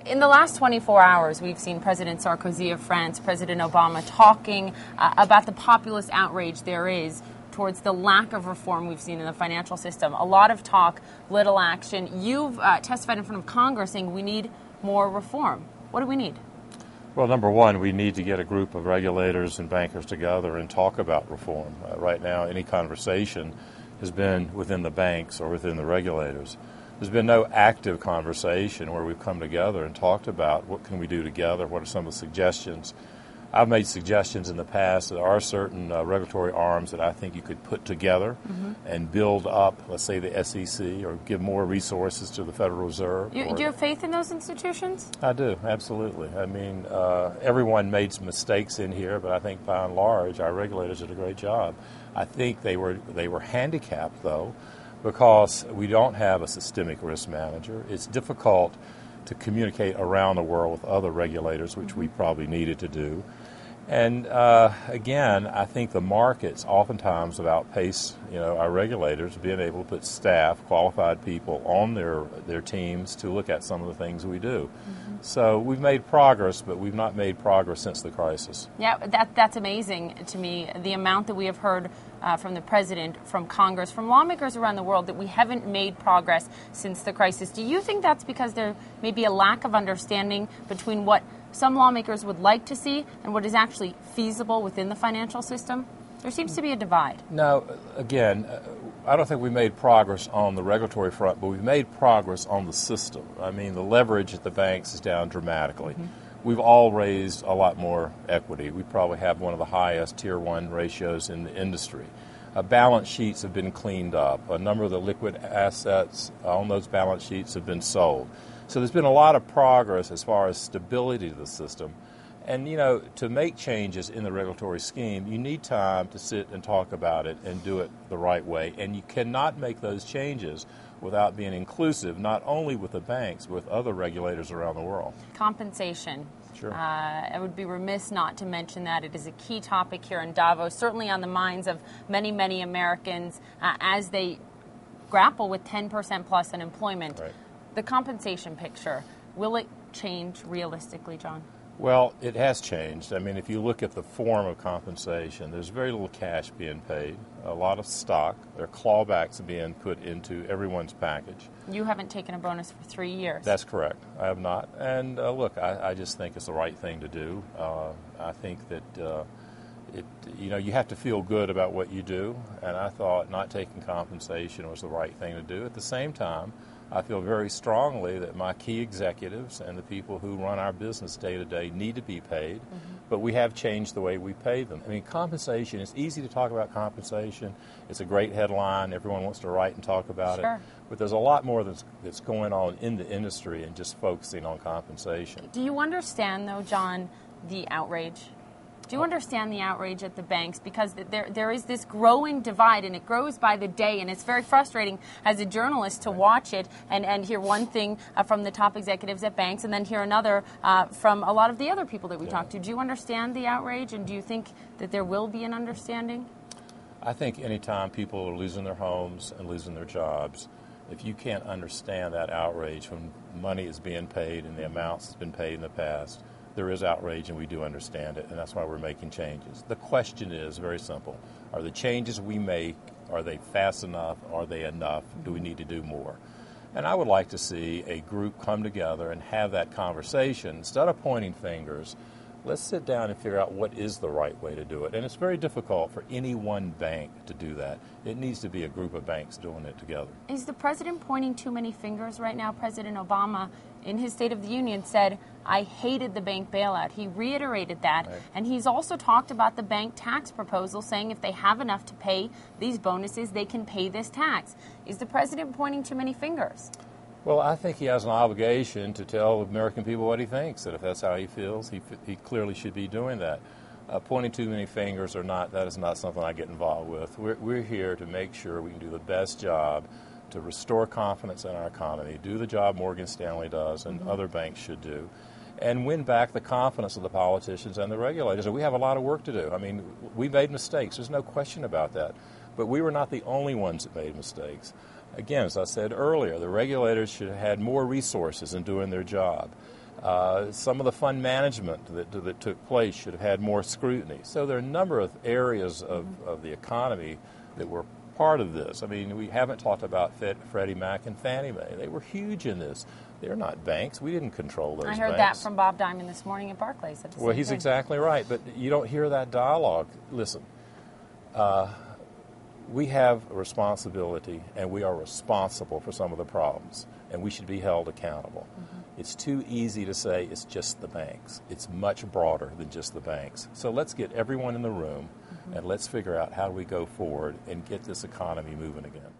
In the last 24 hours, we've seen President Sarkozy of France, President Obama talking about the populist outrage there is towards the lack of reform we've seen in the financial system. A lot of talk, little action. You've testified in front of Congress saying we need more reform. What do we need? Well, number one, we need to get a group of regulators and bankers together and talk about reform. Right now, any conversation has been within the banks or within the regulators. There's been no active conversation where we've come together and talked about what can we do together, what are some of the suggestions. I've made suggestions in the past that there are certain regulatory arms that I think you could put together and build up, let's say the SEC, or give more resources to the Federal Reserve. Do you have faith in those institutions? I do, absolutely. I mean, everyone made some mistakes in here, but I think by and large our regulators did a great job. I think they were handicapped, though, because we don't have a systemic risk manager. It's difficult to communicate around the world with other regulators, which we probably needed to do. And again, I think the markets oftentimes have outpaced, our regulators being able to put staff, qualified people on their teams to look at some of the things we do. So we've made progress, but we've not made progress since the crisis. Yeah, that's amazing to me, the amount that we have heard from the President, from Congress, from lawmakers around the world that we haven't made progress since the crisis. Do you think that's because there may be a lack of understanding between what some lawmakers would like to see and what is actually feasible within the financial system? There seems to be a divide. No, again, I don't think we made progress on the regulatory front, but we've made progress on the system. I mean, the leverage at the banks is down dramatically. We've all raised a lot more equity. We probably have one of the highest Tier 1 ratios in the industry. Balance sheets have been cleaned up. A number of the liquid assets on those balance sheets have been sold. So there's been a lot of progress as far as stability to the system. And, to make changes in the regulatory scheme, you need time to sit and talk about it and do it the right way. And you cannot make those changes without being inclusive, not only with the banks, but with other regulators around the world. Compensation. Sure. I would be remiss not to mention that. It is a key topic here in Davos, certainly on the minds of many, many Americans as they grapple with 10% plus unemployment. Right. The compensation picture, will it change realistically, John? Well, it has changed. I mean, if you look at the form of compensation, there's very little cash being paid, a lot of stock. There are clawbacks being put into everyone's package. You haven't taken a bonus for 3 years. That's correct. I have not. And look, I just think it's the right thing to do. I think that you have to feel good about what you do, and I thought not taking compensation was the right thing to do. At the same time, I feel very strongly that my key executives and the people who run our business day to day need to be paid, but we have changed the way we pay them. I mean, compensation, it's easy to talk about compensation. It's a great headline. Everyone wants to write and talk about it. But there's a lot more that's going on in the industry and just focusing on compensation. Do you understand, though, John, the outrage? Do you understand the outrage at the banks? Because there is this growing divide, and it grows by the day, and it's very frustrating as a journalist to watch it and hear one thing from the top executives at banks and then hear another from a lot of the other people that we talk to. Do you understand the outrage, and do you think that there will be an understanding? I think anytime people are losing their homes and losing their jobs, if you can't understand that outrage when money is being paid and the amounts that's been paid in the past, there is outrage, and we do understand it, and that's why we're making changes. The question is very simple. Are the changes we make, are they fast enough? Are they enough? Do we need to do more? And I would like to see a group come together and have that conversation. Instead of pointing fingers, let's sit down and figure out what is the right way to do it. And it's very difficult for any one bank to do that. It needs to be a group of banks doing it together. Is the president pointing too many fingers right now? President Obama, in his State of the Union, said, I hated the bank bailout. He reiterated that. Right. And he's also talked about the bank tax proposal, saying if they have enough to pay these bonuses, they can pay this tax. Is the president pointing too many fingers? Well, I think he has an obligation to tell American people what he thinks, and if that's how he feels, he clearly should be doing that. Pointing too many fingers or not, that is not something I get involved with. We're here to make sure we can do the best job to restore confidence in our economy, do the job Morgan Stanley does and other banks should do, and win back the confidence of the politicians and the regulators. And we have a lot of work to do. I mean, we made mistakes. There's no question about that. But we were not the only ones that made mistakes. Again, as I said earlier, the regulators should have had more resources in doing their job. Some of the fund management that took place should have had more scrutiny. So there are a number of areas of the economy that were part of this. I mean, we haven't talked about Freddie Mac and Fannie Mae. They were huge in this. They're not banks. We didn't control those banks. I heard that from Bob Diamond this morning at Barclays. Well, he's exactly right, but you don't hear that dialogue. Listen, we have a responsibility, and we are responsible for some of the problems, and we should be held accountable. It's too easy to say it's just the banks. It's much broader than just the banks. So let's get everyone in the room, and let's figure out how we go forward and get this economy moving again.